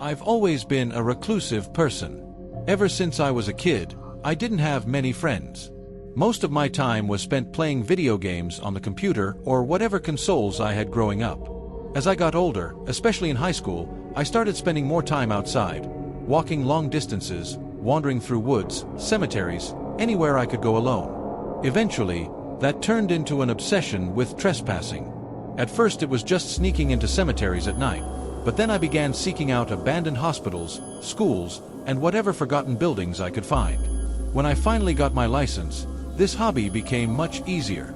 I've always been a reclusive person. Ever since I was a kid, I didn't have many friends. Most of my time was spent playing video games on the computer or whatever consoles I had growing up. As I got older, especially in high school, I started spending more time outside, walking long distances, wandering through woods, cemeteries, anywhere I could go alone. Eventually, that turned into an obsession with trespassing. At first it was just sneaking into cemeteries at night, but then I began seeking out abandoned hospitals, schools, and whatever forgotten buildings I could find. When I finally got my license, this hobby became much easier.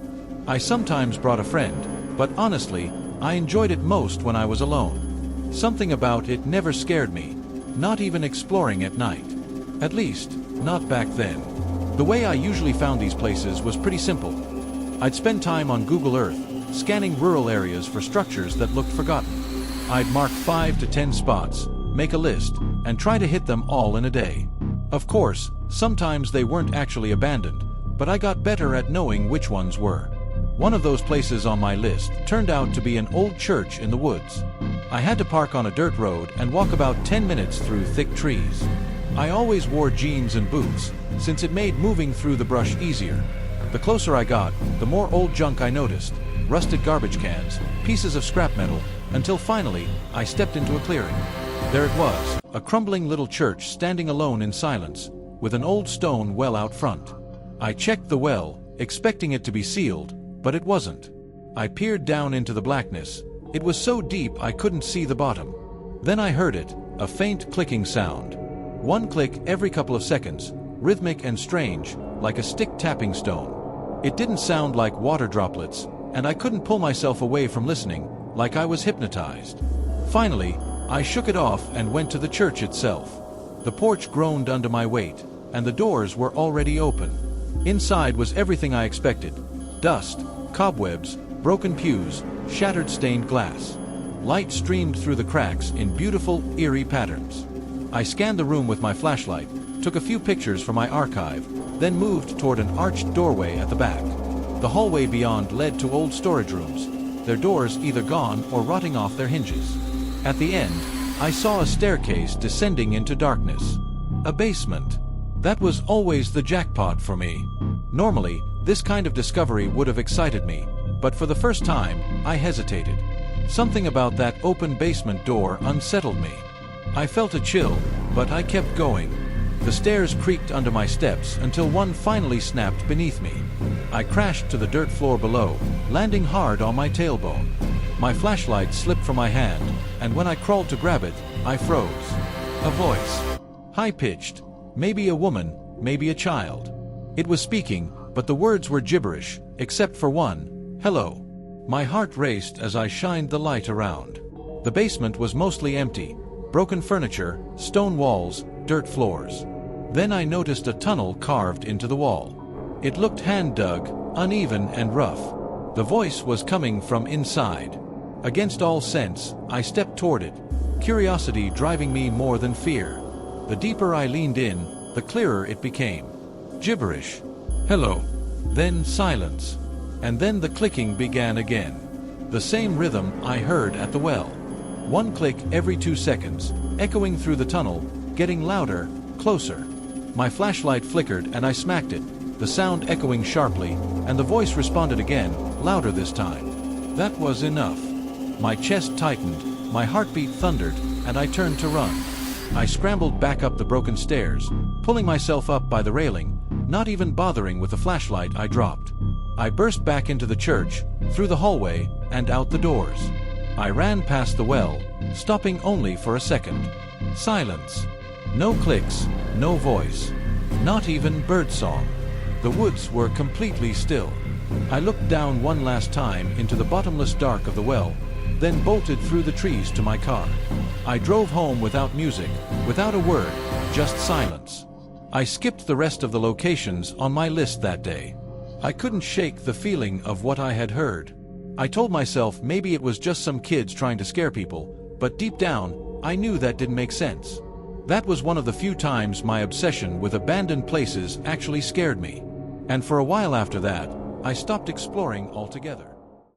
I sometimes brought a friend, but honestly, I enjoyed it most when I was alone. Something about it never scared me, not even exploring at night. At least, not back then. The way I usually found these places was pretty simple. I'd spend time on Google Earth, scanning rural areas for structures that looked forgotten. I'd mark 5 to 10 spots, make a list, and try to hit them all in a day. Of course, sometimes they weren't actually abandoned, but I got better at knowing which ones were. One of those places on my list turned out to be an old church in the woods. I had to park on a dirt road and walk about 10 minutes through thick trees. I always wore jeans and boots, since it made moving through the brush easier. The closer I got, the more old junk I noticed, rusted garbage cans, pieces of scrap metal, until finally, I stepped into a clearing. There it was, a crumbling little church standing alone in silence, with an old stone well out front. I checked the well, expecting it to be sealed, but it wasn't. I peered down into the blackness. It was so deep I couldn't see the bottom. Then I heard it, a faint clicking sound. One click every couple of seconds, rhythmic and strange, like a stick tapping stone. It didn't sound like water droplets, and I couldn't pull myself away from listening, like I was hypnotized. Finally, I shook it off and went to the church itself. The porch groaned under my weight, and the doors were already open. Inside was everything I expected. Dust, cobwebs, broken pews, shattered stained glass. Light streamed through the cracks in beautiful, eerie patterns. I scanned the room with my flashlight, took a few pictures for my archive, then moved toward an arched doorway at the back. The hallway beyond led to old storage rooms, their doors either gone or rotting off their hinges. At the end, I saw a staircase descending into darkness. A basement. That was always the jackpot for me. Normally, this kind of discovery would have excited me, but for the first time, I hesitated. Something about that open basement door unsettled me. I felt a chill, but I kept going. The stairs creaked under my steps until one finally snapped beneath me. I crashed to the dirt floor below, landing hard on my tailbone. My flashlight slipped from my hand, and when I crawled to grab it, I froze. A voice. High-pitched. Maybe a woman, maybe a child. It was speaking, but the words were gibberish, except for one, hello. My heart raced as I shined the light around. The basement was mostly empty. Broken furniture, stone walls, dirt floors. Then I noticed a tunnel carved into the wall. It looked hand-dug, uneven and rough. The voice was coming from inside. Against all sense, I stepped toward it, curiosity driving me more than fear. The deeper I leaned in, the clearer it became. Gibberish. Hello. Then silence. And then the clicking began again. The same rhythm I heard at the well. One click every 2 seconds, echoing through the tunnel, getting louder, closer. My flashlight flickered and I smacked it, the sound echoing sharply, and the voice responded again, louder this time. That was enough. My chest tightened, my heartbeat thundered, and I turned to run. I scrambled back up the broken stairs, pulling myself up by the railing, not even bothering with the flashlight I dropped. I burst back into the church, through the hallway, and out the doors. I ran past the well, stopping only for a second. Silence. No clicks, no voice. Not even birdsong. The woods were completely still. I looked down one last time into the bottomless dark of the well, then bolted through the trees to my car. I drove home without music, without a word, just silence. I skipped the rest of the locations on my list that day. I couldn't shake the feeling of what I had heard. I told myself maybe it was just some kids trying to scare people, but deep down, I knew that didn't make sense. That was one of the few times my obsession with abandoned places actually scared me. And for a while after that, I stopped exploring altogether.